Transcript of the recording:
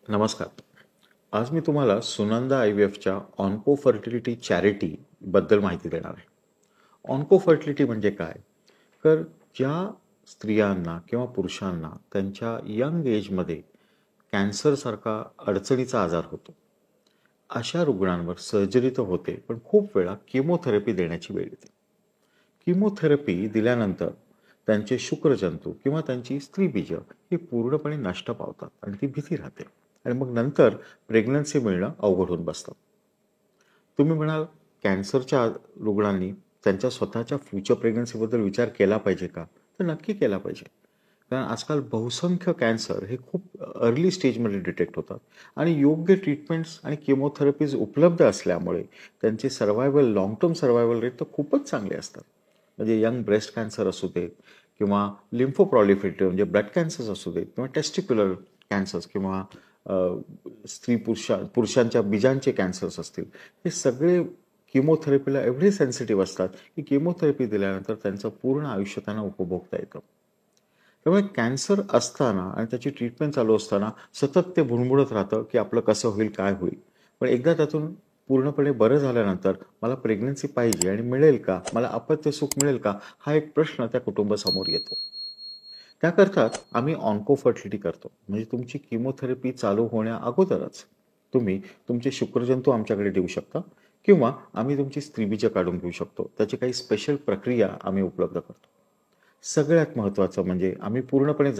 नमस्कार. आज मी तुम्हाला सुनंदा IVFच्या ऑन्को फर्टिलिटी चॅरिटी बद्दल माहिती देणार आहे. ऑन्को फर्टिलिटी म्हणजे काय? तर ज्या स्त्रियांना किंवा पुरुषांना त्यांच्या यंग एजमध्ये कॅन्सरसारखा अडचणीचा आजार होतो, अशा रुग्णांवर सर्जरी तर होते, पण खूप वेळा किमोथेरपी देण्याची वेळ येते. किमोथेरपी दिल्यानंतर त्यांचे शुक्रजंतू किंवा त्यांची स्त्रीबीज ही पूर्णपणे नष्ट पावतात आणि ती भीती राहते आणि मग नंतर प्रेग्नन्सी मिळणं अवघड होऊन बसतं. तुम्ही म्हणाल, कॅन्सरच्या रुग्णांनी त्यांच्या स्वतःच्या फ्युचर प्रेग्नन्सीबद्दल विचार केला पाहिजे का? तर नक्की केला पाहिजे. कारण आजकाल बहुसंख्य कॅन्सर हे खूप अर्ली स्टेजमध्ये डिटेक्ट होतात आणि योग्य ट्रीटमेंट्स आणि किमोथेरपीज उपलब्ध असल्यामुळे त्यांचे survival, long term survival rate तर खूपच चांगले असतात. म्हणजे यंग ब्रेस्ट कॅन्सर असू दे किंवा लिम्फोप्रॉलिफरेटिव्ह म्हणजे ब्लड कॅन्सर्स असू दे किंवा टेस्टिक्युलर कॅन्सर्स किंवा पुरुषांच्या बीजांचे कॅन्सर्स असतील, हे सगळे किमोथेरपीला एवढे सेन्सिटिव्ह असतात की किमोथेरपी दिल्यानंतर त्यांचं पूर्ण आयुष्य त्यांना उपभोगता येतं. त्यामुळे कॅन्सर असताना आणि त्याची ट्रीटमेंट चालू असताना सतत ते भुणभुणत राहतं की आपलं कसं होईल, काय होईल. पण एकदा त्यातून पूर्णपणे बरं झाल्यानंतर मला प्रेग्नन्सी पाहिजे आणि मिळेल का, मला अपत्य सुख मिळेल का, हा एक प्रश्न त्या कुटुंबासमोर येतो. त्याकरता आम्ही ऑन्को फर्टिलिटी करतो. म्हणजे तुमची किमोथेरपी चालू होण्या अगोदरच तुम्ही तुमचे शुक्रजंतू आमच्याकडे देऊ शकता किंवा आम्ही तुमची स्त्रीबीज काढून घेऊ शकतो. त्याची काही स्पेशल प्रक्रिया आम्ही उपलब्ध करतो. सगळ्यात महत्त्वाचं म्हणजे आम्ही पूर्णपणे